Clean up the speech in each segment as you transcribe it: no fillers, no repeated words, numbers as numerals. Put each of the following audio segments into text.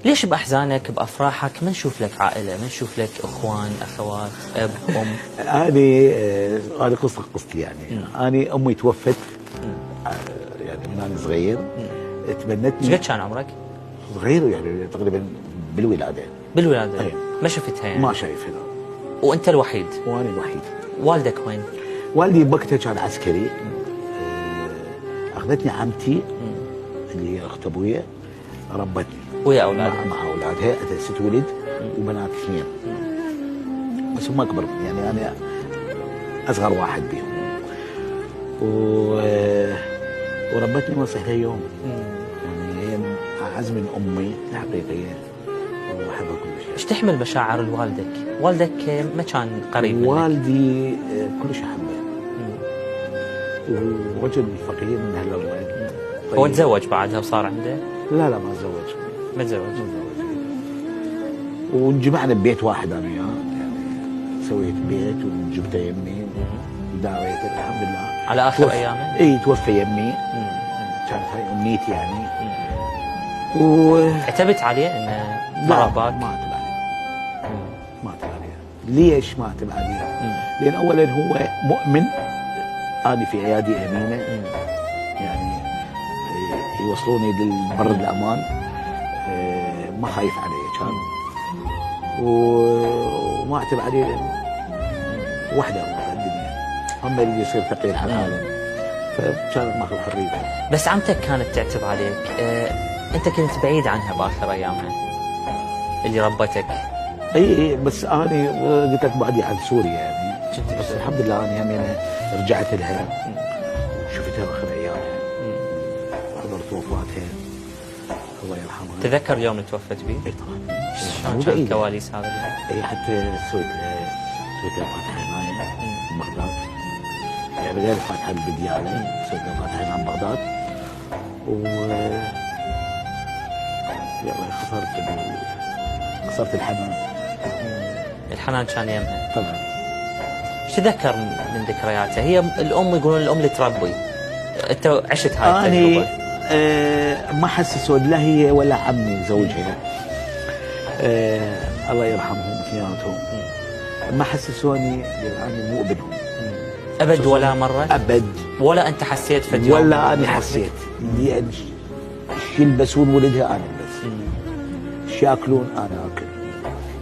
ليش بأحزانك بأفراحك ما نشوف لك عائلة، ما نشوف لك إخوان أخوات أب أم؟ هذه قصتي يعني. أنا أمي توفت يعني من أنا صغير. تبنتني. ايش قد كان عمرك؟ صغير يعني تقريبا بالولادة. بالولادة؟ أيه. ما شفتها يعني؟ ما شايفها. وأنت الوحيد؟ وأنا الوحيد. والدك وين؟ والدي بوقتها كان عسكري. أخذتني عمتي اللي هي أخت أبويا، ربتني ويا أولادها؟ مع أولادها. 6 ولد وبنات 2. بس هم أكبر يعني أنا أصغر واحد بهم. وربتني وصحتها يوم. يعني هي أعز من أمي الحقيقية وأحبها كل شيء. ايش تحمل مشاعر والدك؟ والدك ما كان قريب منك؟ والدي كلش أحبه. ورجل فقير من أهل الله. طيب. هو تزوج بعدها وصار عنده؟ لا ما تزوج. ما تزوج. وانجمعنا ببيت واحد انا وياه، يعني سويت بيت وجبته يمي وداويته الحمد لله. على اخر ايامه؟ اي توفى يمي. كانت هاي امنيتي يعني. اعتبت عليه انه ضربك؟ ما اعتب عليه. ما اعتب عليه. ليش ما اعتب عليه؟ لان اولا هو مؤمن. انا في عيادي امينه. يعني يوصلوني للبر الامان. ما خايف عليه كان. وما اعتب عليه وحده في الدنيا. هم اللي يصير ثقيل على العالم. فكان ماخذ حريته. بس عمتك كانت تعتب عليك. انت كنت بعيد عنها باخر ايامها اللي ربتك. اي بس انا قلت لك بعدي عن سوريا يعني. بس الحمد لله انا رجعت لها وشفتها باخر ايامها. حضرت وفاتها الله يرحمها. تذكر اليوم اللي توفت به؟ اي طبعا. شلون كانت الكواليس هذا اليوم؟ اي حتى سويت لها فاتحه هنا ببغداد. يعني غير الفاتحه بالديانه سويت لها فاتحه هنا ببغداد. يلا خسرت الحنان. الحنان كان يمها طبعا. ايش تذكر من ذكرياتها؟ هي الام يقولون الام اللي تربي. انت عشت هاي التجربه؟ ما حسسوا لا هي ولا عمي زوجها. الله يرحمهم اثنيناتهم. ما حسسوني يعني مو ابنهم. ابد ولا مره؟ ابد. ولا انت حسيت فد ولا انا حسيت. يعني شو يلبسون ولدها انا البس. شو ياكلون انا اكل.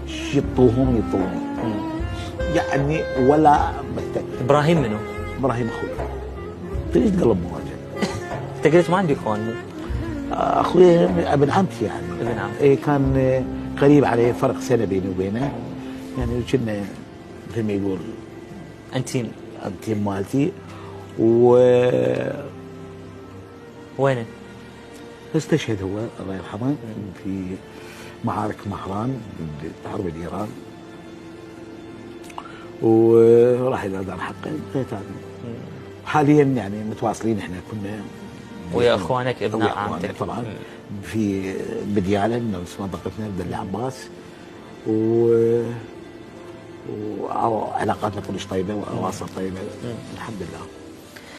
شو يطوهم يطوني. يعني ولا مثل. ابراهيم منو؟ ابراهيم اخوي. تريد قلب مواجه. انت قلت ما عندي اخوان. اخوي ابن عمتي يعني. ابن عمتي. إيه كان قريب عليه فرق سنه بيني وبينه. يعني كنا مثل ما يقول انتيم مالتي. وينه؟ استشهد هو الله يرحمه في معارك مهران بحرب ايران. وراح الى دار حقه بقيت. حاليا يعني متواصلين احنا كنا ويا اخوانك ابناء عمتك طبعا في بدياله من نفس منطقتنا بدل عباس. وعلاقاتنا كلش طيبه واواصر طيبه الحمد لله.